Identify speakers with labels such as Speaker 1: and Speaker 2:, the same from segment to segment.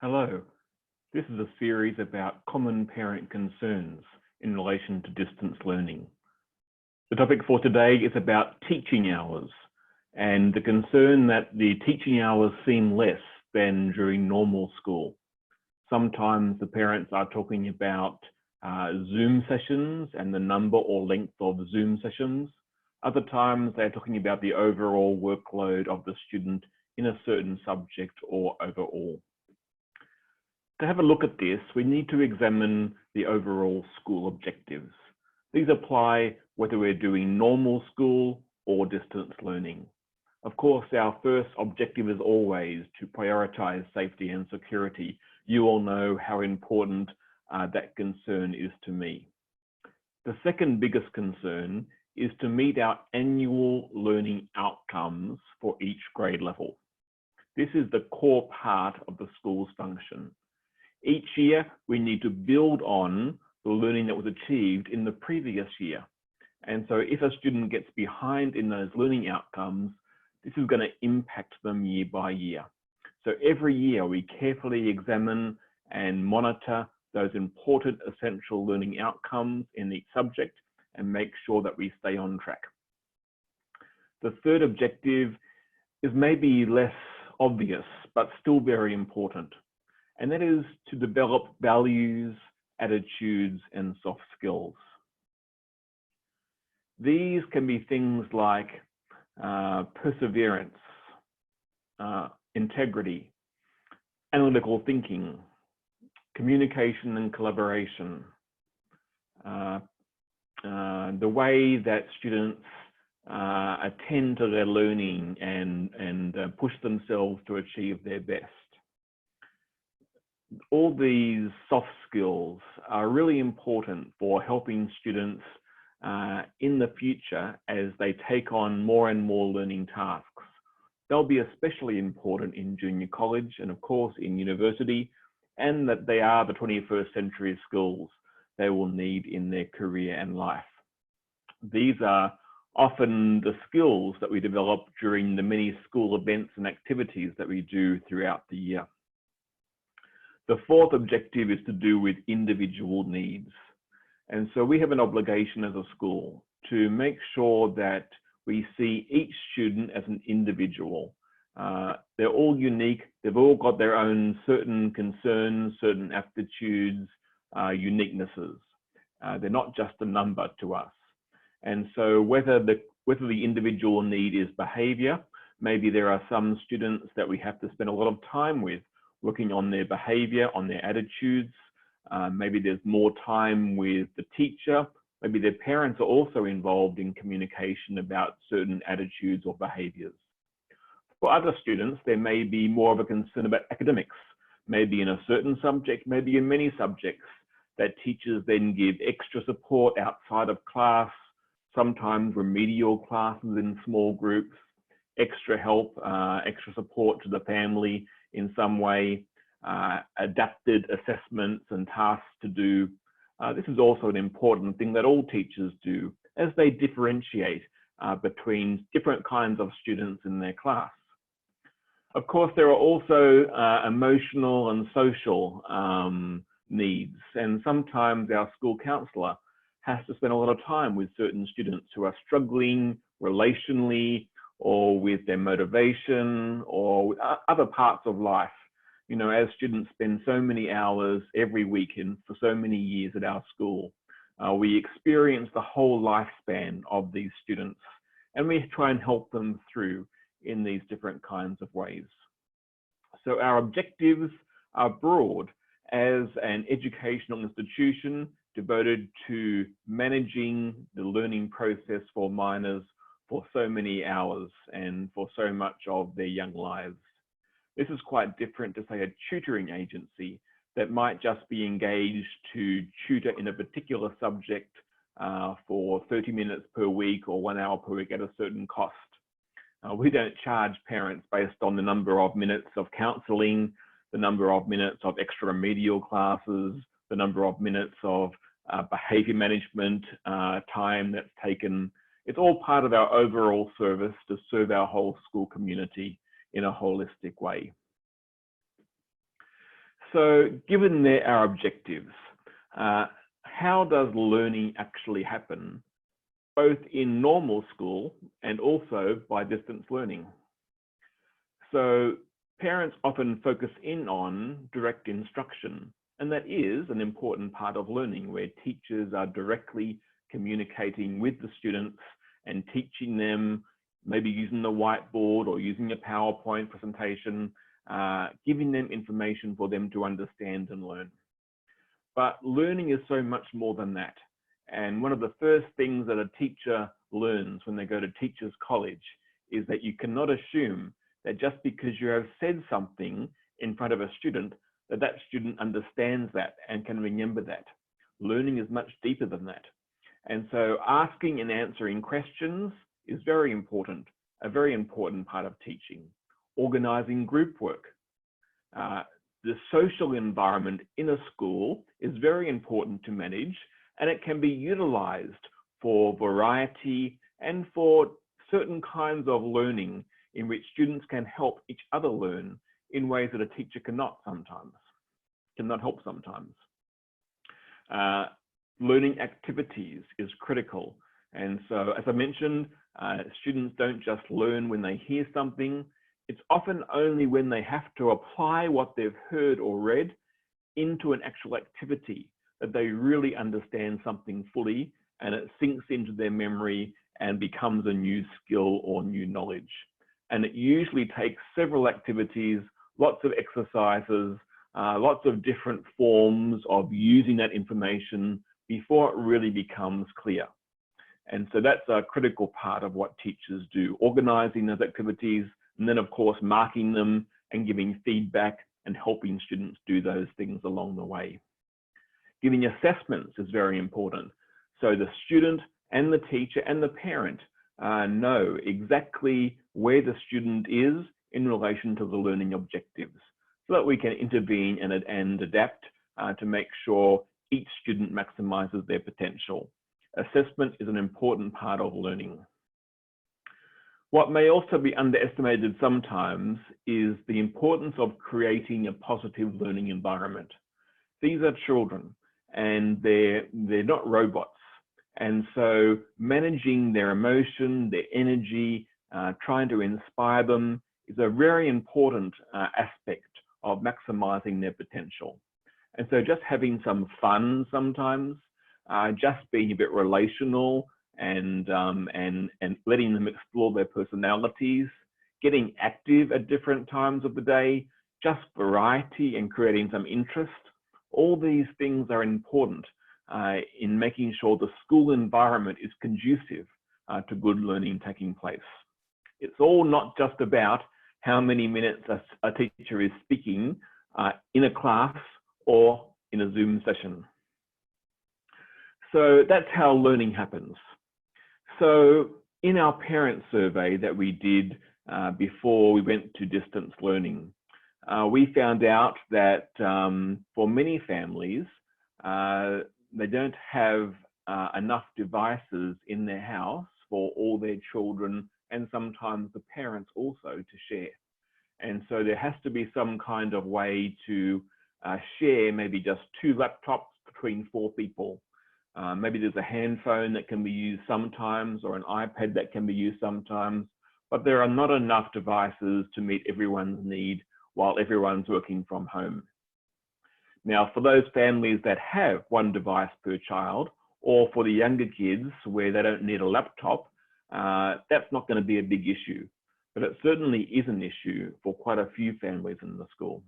Speaker 1: Hello, this is a series about common parent concerns in relation to distance learning. The topic for today is about teaching hours and the concern that the teaching hours seem less than during normal school. Sometimes the parents are talking about Zoom sessions and the number or length of Zoom sessions. Other times they're talking about the overall workload of the student in a certain subject or overall. To have a look at this, we need to examine the overall school objectives. These apply whether we're doing normal school or distance learning. Of course, our first objective is always to prioritize safety and security. You all know how important that concern is to me. The second biggest concern is to meet our annual learning outcomes for each grade level. This is the core part of the school's function. Each year, we need to build on the learning that was achieved in the previous year. And so if a student gets behind in those learning outcomes, this is going to impact them year by year. So every year, we carefully examine and monitor those important essential learning outcomes in each subject and make sure that we stay on track. The third objective is maybe less obvious, but still very important. And that is to develop values, attitudes, and soft skills. These can be things like perseverance, integrity, analytical thinking, communication and collaboration, the way that students attend to their learning and push themselves to achieve their best. All these soft skills are really important for helping students in the future as they take on more and more learning tasks. They'll be especially important in junior college and of course in university, and that they are the 21st century skills they will need in their career and life. These are often the skills that we develop during the many school events and activities that we do throughout the year. The fourth objective is to do with individual needs. And so we have an obligation as a school to make sure that we see each student as an individual. They're all unique. They've all got their own certain concerns, certain aptitudes, uniquenesses. They're not just a number to us. And so whether the individual need is behavior, maybe there are some students that we have to spend a lot of time with working on their behavior, on their attitudes. Maybe there's more time with the teacher. Maybe their parents are also involved in communication about certain attitudes or behaviors. For other students, there may be more of a concern about academics, maybe in a certain subject, maybe in many subjects, that teachers then give extra support outside of class, sometimes remedial classes in small groups, extra help, extra support to the family in some way, adapted assessments and tasks to do. This is also an important thing that all teachers do as they differentiate between different kinds of students in their class. Of course, there are also emotional and social needs, and sometimes our school counsellor has to spend a lot of time with certain students who are struggling relationally or with their motivation or with other parts of life. You know, as students spend so many hours every week and for so many years at our school, we experience the whole lifespan of these students, and we try and help them through in these different kinds of ways. So our objectives are broad. As an educational institution devoted to managing the learning process for minors for so many hours and for so much of their young lives. This is quite different to, say, a tutoring agency that might just be engaged to tutor in a particular subject for 30 minutes per week or 1 hour per week at a certain cost. We don't charge parents based on the number of minutes of counselling, the number of minutes of extra remedial classes, the number of minutes of behaviour management time that's taken. It's all part of our overall service to serve our whole school community in a holistic way. So given there are objectives, how does learning actually happen, both in normal school and also by distance learning? So parents often focus in on direct instruction, and that is an important part of learning, where teachers are directly communicating with the students and teaching them, maybe using the whiteboard or using a PowerPoint presentation, giving them information for them to understand and learn. But learning is so much more than that. And one of the first things that a teacher learns when they go to teachers' college is that you cannot assume that just because you have said something in front of a student, that that student understands that and can remember that. Learning is much deeper than that. And so asking and answering questions is very important, a very important part of teaching. Organizing group work. The social environment in a school is very important to manage, and it can be utilized for variety and for certain kinds of learning in which students can help each other learn in ways that a teacher cannot help sometimes. Learning activities is critical. And so, as I mentioned, students don't just learn when they hear something. It's often only when they have to apply what they've heard or read into an actual activity that they really understand something fully, and it sinks into their memory and becomes a new skill or new knowledge. And it usually takes several activities, lots of exercises, lots of different forms of using that information before it really becomes clear. And so that's a critical part of what teachers do, organizing those activities, and then of course marking them and giving feedback and helping students do those things along the way. Giving assessments is very important. So the student and the teacher and the parent know exactly where the student is in relation to the learning objectives, so that we can intervene and adapt to make sure each student maximizes their potential. Assessment is an important part of learning. What may also be underestimated sometimes is the importance of creating a positive learning environment. These are children, and they're not robots. And so managing their emotion, their energy, trying to inspire them is a very important aspect of maximizing their potential. And so just having some fun sometimes, just being a bit relational and letting them explore their personalities, getting active at different times of the day, just variety and creating some interest. All these things are important in making sure the school environment is conducive to good learning taking place. It's all not just about how many minutes a teacher is speaking in a class or in a Zoom session. So that's how learning happens. So in our parent survey that we did before we went to distance learning, we found out that for many families, they don't have enough devices in their house for all their children and sometimes the parents also to share. And so there has to be some kind of way to share maybe just 2 laptops between 4 people. Maybe there's a hand phone that can be used sometimes, or an iPad that can be used sometimes, but there are not enough devices to meet everyone's need while everyone's working from home. Now, for those families that have 1 device per child, or for the younger kids where they don't need a laptop, that's not going to be a big issue, but it certainly is an issue for quite a few families in the school.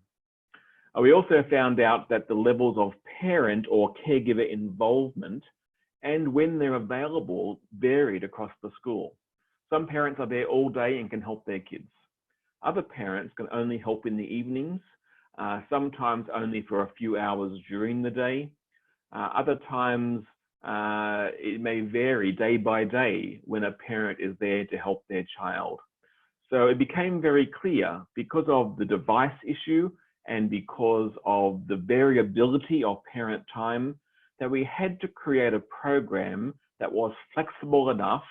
Speaker 1: We also found out that the levels of parent or caregiver involvement and when they're available varied across the school. Some parents are there all day and can help their kids. Other parents can only help in the evenings, sometimes only for a few hours during the day. Other times it may vary day by day when a parent is there to help their child. So it became very clear, because of the device issue and because of the variability of parent time, that we had to create a program that was flexible enough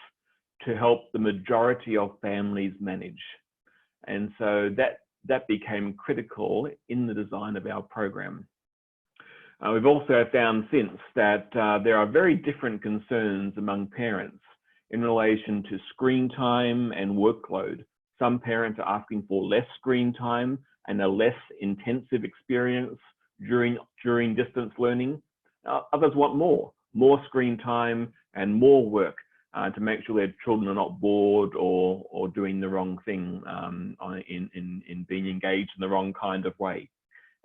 Speaker 1: to help the majority of families manage. And so that became critical in the design of our program. We've also found since that there are very different concerns among parents in relation to screen time and workload. Some parents are asking for less screen time and a less intensive experience during distance learning. Others want more screen time and more work to make sure their children are not bored or doing the wrong thing in being engaged in the wrong kind of way.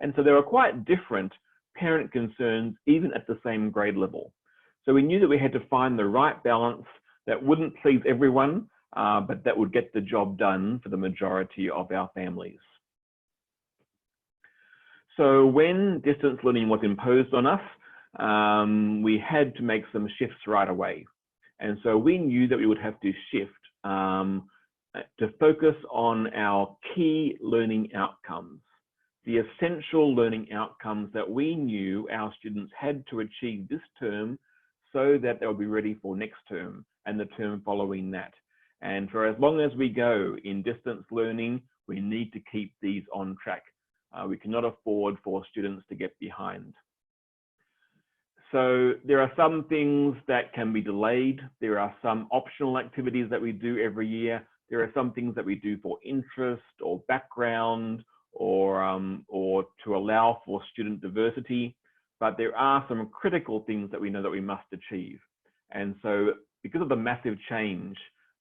Speaker 1: And so there are quite different parent concerns even at the same grade level. So we knew that we had to find the right balance that wouldn't please everyone, but that would get the job done for the majority of our families. So when distance learning was imposed on us, we had to make some shifts right away. And so we knew that we would have to shift to focus on our key learning outcomes, the essential learning outcomes that we knew our students had to achieve this term so that they'll be ready for next term and the term following that. And for as long as we go in distance learning, we need to keep these on track. We cannot afford for students to get behind. So there are some things that can be delayed. There are some optional activities that we do every year. There are some things that we do for interest or background or to allow for student diversity. But there are some critical things that we know that we must achieve. And so because of the massive change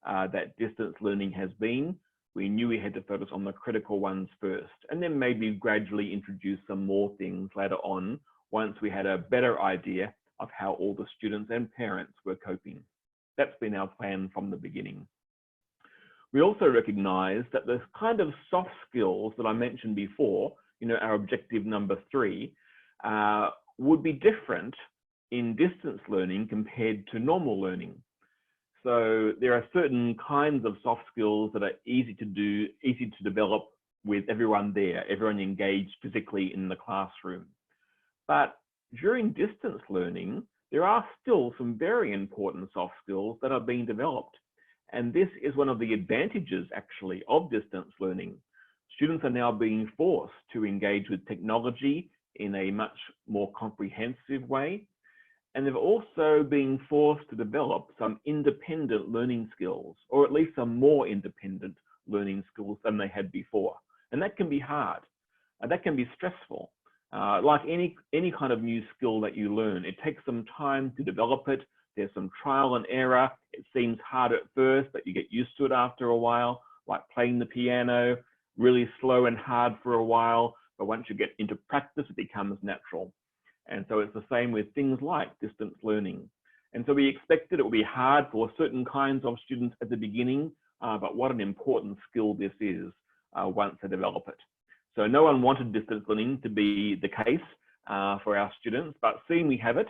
Speaker 1: that distance learning has been, we knew we had to focus on the critical ones first, and then maybe gradually introduce some more things later on once we had a better idea of how all the students and parents were coping. That's been our plan from the beginning. We also recognize that the kind of soft skills that I mentioned before, our objective number 3, would be different in distance learning compared to normal learning. So there are certain kinds of soft skills that are easy to develop with everyone there, everyone engaged physically in the classroom. But during distance learning, there are still some very important soft skills that are being developed. And this is one of the advantages, actually, of distance learning. Students are now being forced to engage with technology in a much more comprehensive way. And they've also been forced to develop some independent learning skills, or at least some more independent learning skills than they had before. And that can be hard. That can be stressful. Like any kind of new skill that you learn, it takes some time to develop it. There's some trial and error. It seems hard at first, but you get used to it after a while, like playing the piano, really slow and hard for a while. But once you get into practice, it becomes natural. And so it's the same with things like distance learning. And so we expected it would be hard for certain kinds of students at the beginning, but what an important skill this is once they develop it. So no one wanted distance learning to be the case for our students, but seeing we have it,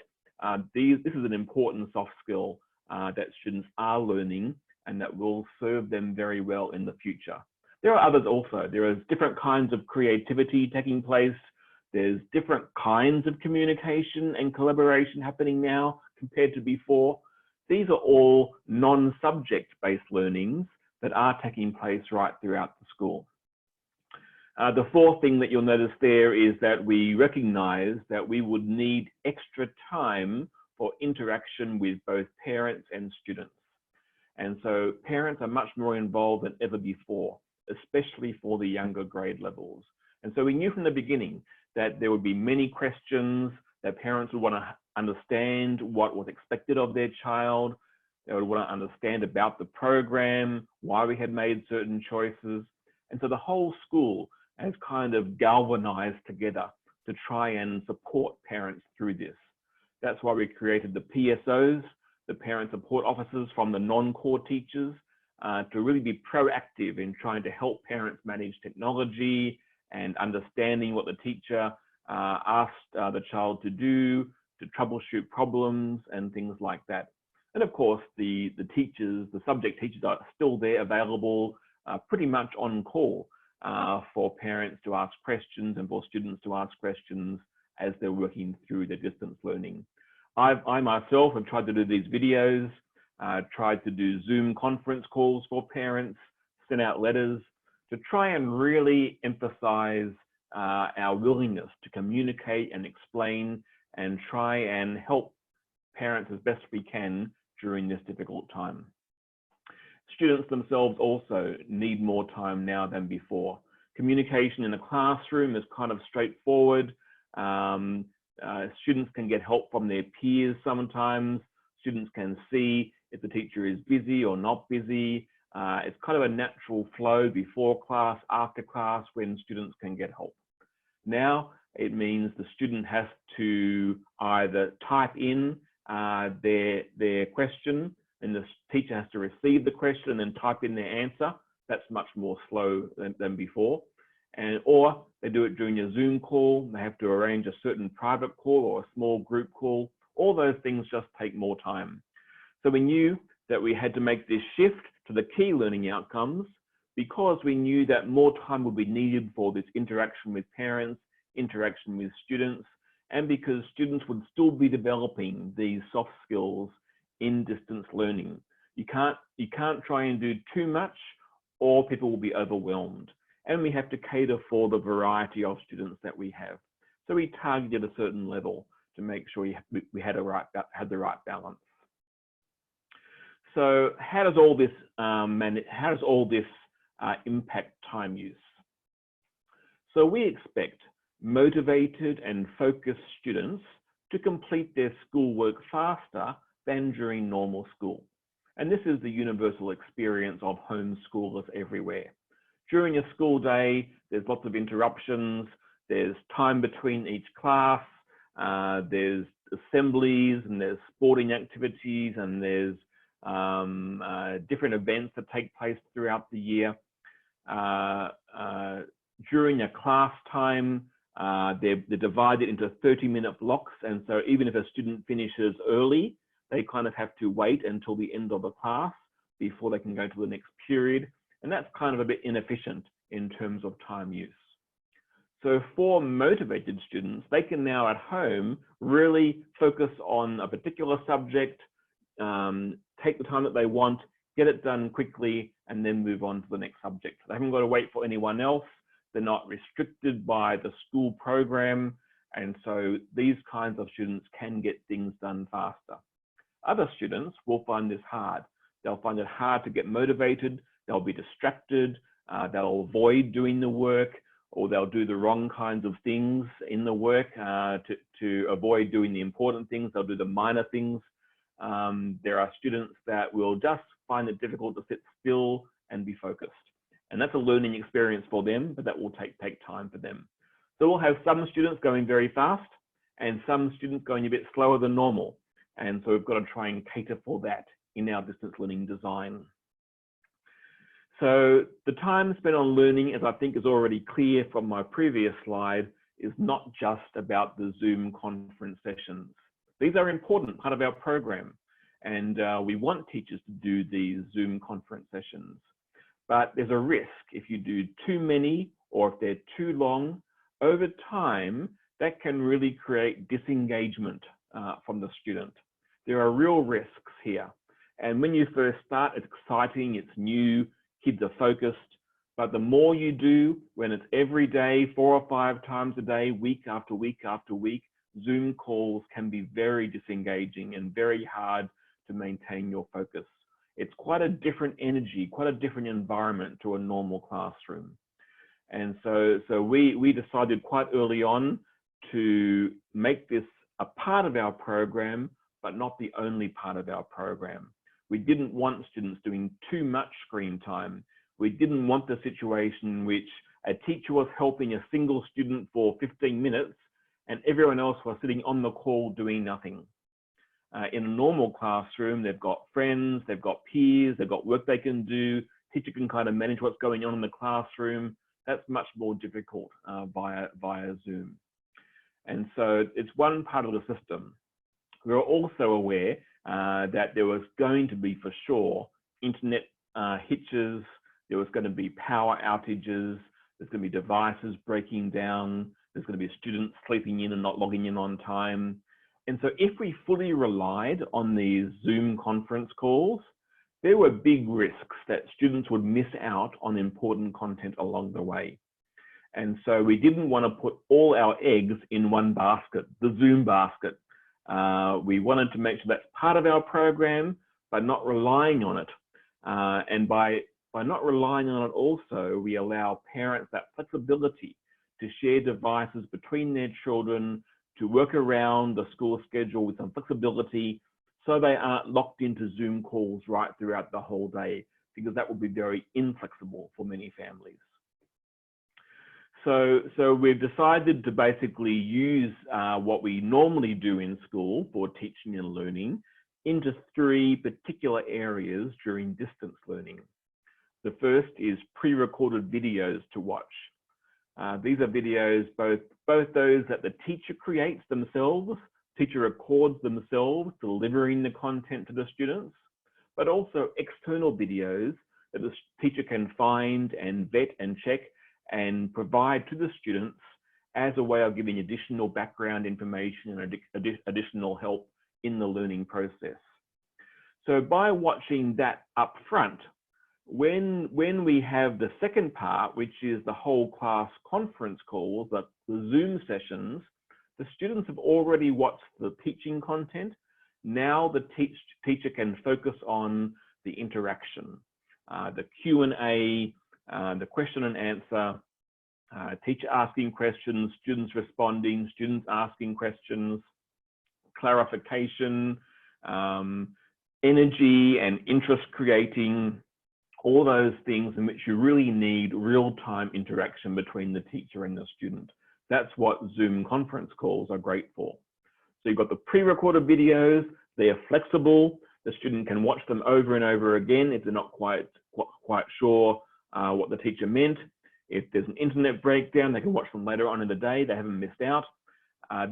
Speaker 1: this is an important soft skill that students are learning and that will serve them very well in the future. There are others also. There are different kinds of creativity taking place. There's different kinds of communication and collaboration happening now compared to before. These are all non-subject-based learnings that are taking place right throughout the school. The fourth thing that you'll notice there is that we recognize that we would need extra time for interaction with both parents and students. And so parents are much more involved than ever before, especially for the younger grade levels. And so we knew from the beginning that there would be many questions, that parents would want to understand what was expected of their child. They would want to understand about the program, why we had made certain choices. And so the whole school has kind of galvanized together to try and support parents through this. That's why we created the PSOs, the parent support officers from the non-core teachers, to really be proactive in trying to help parents manage technology and understanding what the teacher asked the child to do, to troubleshoot problems and things like that. And of course, the teachers, the subject teachers are still there available pretty much on call for parents to ask questions and for students to ask questions as they're working through their distance learning. I myself have tried to do these videos, tried to do Zoom conference calls for parents, sent out letters to try and really emphasize our willingness to communicate and explain and try and help parents as best we can during this difficult time. Students themselves also need more time now than before. Communication in the classroom is kind of straightforward. Students can get help from their peers sometimes. Students can see if the teacher is busy or not busy. It's kind of a natural flow before class, after class, when students can get help. Now it means the student has to either type in their question, and the teacher has to receive the question and then type in their answer. That's much more slow than before. Or they do it during a Zoom call. They have to arrange a certain private call or a small group call. All those things just take more time. So we knew that we had to make this shift to the key learning outcomes because we knew that more time would be needed for this interaction with parents, interaction with students, and because students would still be developing these soft skills in distance learning. You can't try and do too much or people will be overwhelmed. And we have to cater for the variety of students that we have. So we targeted a certain level to make sure we had the right balance. So how does all this impact time use? So we expect motivated and focused students to complete their schoolwork faster than during normal school. And this is the universal experience of homeschoolers everywhere. During a school day, there's lots of interruptions, there's time between each class, there's assemblies and there's sporting activities and there's different events that take place throughout the year. During a class time, they're divided into 30-minute blocks, and so even if a student finishes early, they kind of have to wait until the end of the class before they can go to the next period, and that's kind of a bit inefficient in terms of time use. So for motivated students, they can now at home really focus on a particular subject, take the time that they want, get it done quickly, and then move on to the next subject. They haven't got to wait for anyone else. They're not restricted by the school program. And so these kinds of students can get things done faster. Other students will find this hard. They'll find it hard to get motivated. They'll be distracted. They'll avoid doing the work, or they'll do the wrong kinds of things in the work to avoid doing the important things. They'll do the minor things. There are students that will just find it difficult to sit still and be focused. And that's a learning experience for them, but that will take time for them. So we'll have some students going very fast and some students going a bit slower than normal. And so we've got to try and cater for that in our distance learning design. So the time spent on learning, as I think is already clear from my previous slide, is not just about the Zoom conference sessions. These are an important part of our program, and we want teachers to do these Zoom conference sessions. But there's a risk if you do too many or if they're too long. Over time, that can really create disengagement from the student. There are real risks here. And when you first start, it's exciting, it's new, kids are focused. But the more you do, when it's every day, 4 or 5 times a day, week after week after week, Zoom calls can be very disengaging and very hard to maintain your focus. It's quite a different energy, quite a different environment to a normal classroom. And so we decided quite early on to make this a part of our program, but not the only part of our program. We didn't want students doing too much screen time. We didn't want the situation in which a teacher was helping a single student for 15 minutes and everyone else was sitting on the call doing nothing. In a normal classroom, they've got friends, they've got peers, they've got work they can do. Teacher can kind of manage what's going on in the classroom. That's much more difficult via Zoom. And so it's one part of the system. We were also aware that there was going to be, for sure, internet hitches, there was going to be power outages, there's going to be devices breaking down, there's going to be students sleeping in and not logging in on time. And so if we fully relied on these Zoom conference calls, there were big risks that students would miss out on important content along the way. And so we didn't want to put all our eggs in one basket, the Zoom basket. We wanted to make sure that's part of our program, but not relying on it. And by not relying on it also, we allow parents that flexibility to share devices between their children, to work around the school schedule with some flexibility, so they aren't locked into Zoom calls right throughout the whole day, because that would be very inflexible for many families. So we've decided to basically use what we normally do in school for teaching and learning into 3 particular areas during distance learning. The first is pre-recorded videos to watch. These are videos, both those that the teacher creates themselves, teacher records themselves, delivering the content to the students, but also external videos that the teacher can find and vet and check and provide to the students as a way of giving additional background information and additional help in the learning process. So by watching that up front, when we have the second part, which is the whole class conference calls, the Zoom sessions, the students have already watched the teaching content. Now the teacher can focus on the interaction, the Q&A, the question and answer, teacher asking questions, students responding, students asking questions, clarification, energy and interest creating, all those things in which you really need real-time interaction between the teacher and the student. That's what Zoom conference calls are great for. So you've got the pre-recorded videos, they are flexible, the student can watch them over and over again if they're not quite sure what the teacher meant. If there's an internet breakdown, they can watch them later on in the day, they haven't missed out.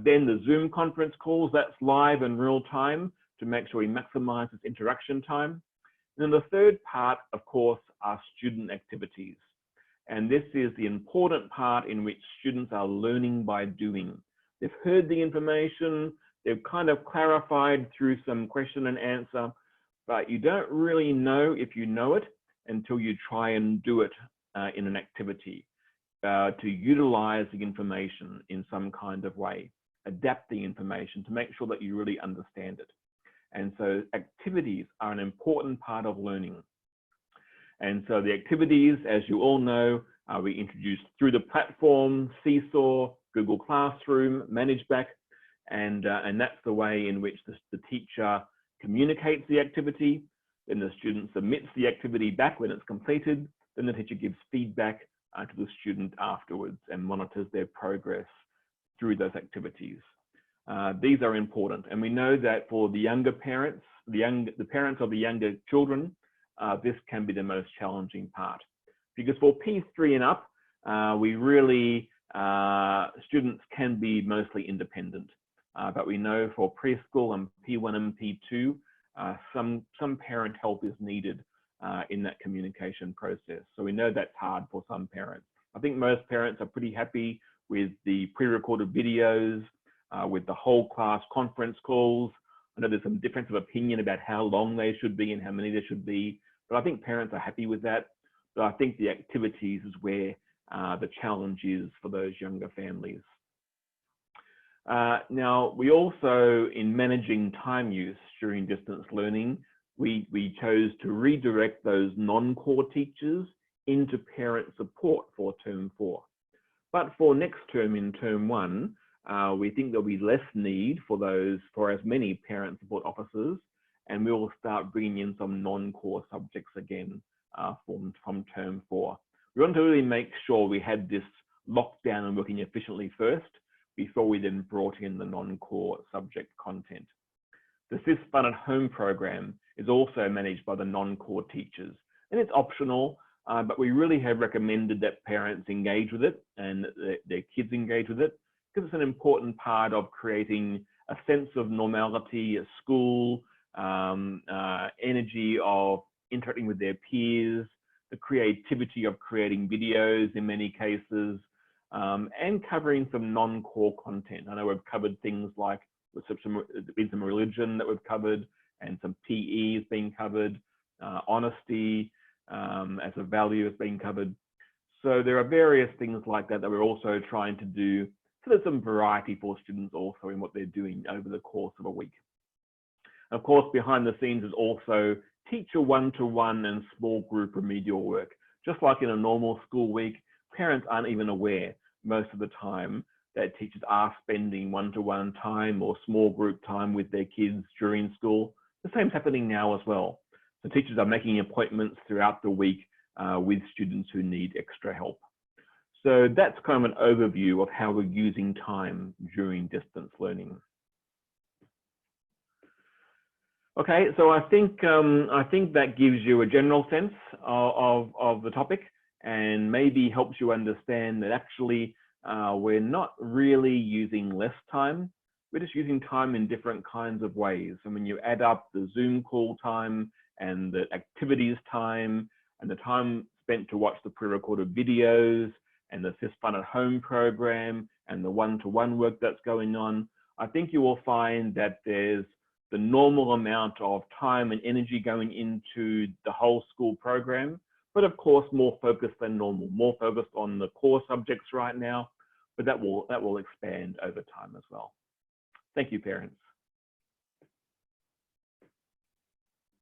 Speaker 1: Then the Zoom conference calls, that's live and real time to make sure we maximize this interaction time. And then the third part, of course, are student activities. And this is the important part in which students are learning by doing. They've heard the information, they've kind of clarified through some question and answer, but you don't really know if you know it until you try and do it in an activity, to utilize the information in some kind of way, adapt the information to make sure that you really understand it. And so activities are an important part of learning. And so the activities, as you all know, we introduced through the platform, Seesaw, Google Classroom, ManageBack, and that's the way in which the teacher communicates the activity, then the student submits the activity back when it's completed, then the teacher gives feedback to the student afterwards and monitors their progress through those activities. These are important, and we know that for the younger parents, the parents of the younger children, this can be the most challenging part. Because for P3 and up, we really, students can be mostly independent. But we know for preschool and P1 and P2, some parent help is needed in that communication process. So we know that's hard for some parents. I think most parents are pretty happy with the pre-recorded videos, with the whole class conference calls. I know there's some difference of opinion about how long they should be and how many there should be, but I think parents are happy with that. But I think the activities is where the challenge is for those younger families. Now, we also, in managing time use during distance learning, we chose to redirect those non-core teachers into parent support for term 4. But for next term, in term 1, we think there'll be less need for as many parent support officers, and we will start bringing in some non-core subjects again from term 4. We want to really make sure we had this locked down and working efficiently first, before we then brought in the non-core subject content. The SIS Fun at Home program is also managed by the non-core teachers, and it's optional, but we really have recommended that parents engage with it and their kids engage with it, because it's an important part of creating a sense of normality at school, energy of interacting with their peers, the creativity of creating videos in many cases, and covering some non-core content. I know we've covered things like, there's been some religion that we've covered, and some PE is being covered, honesty as a value is being covered. So there are various things like that that we're also trying to do, so there's some variety for students also in what they're doing over the course of a week. Of course, behind the scenes is also teacher one-to-one and small group remedial work. Just like in a normal school week, parents aren't even aware most of the time that teachers are spending one-to-one time or small group time with their kids during school. The same's happening now as well. So teachers are making appointments throughout the week with students who need extra help. So that's kind of an overview of how we're using time during distance learning. Okay, so I think that gives you a general sense of the topic and maybe helps you understand that actually we're not really using less time. We're just using time in different kinds of ways. And when you add up the Zoom call time and the activities time and the time spent to watch the pre-recorded videos and the SIS Fun at Home program and the one-to-one work that's going on, I think you will find that there's the normal amount of time and energy going into the whole school program, but of course more focused than normal, more focused on the core subjects right now, but that will expand over time as well. Thank you, parents.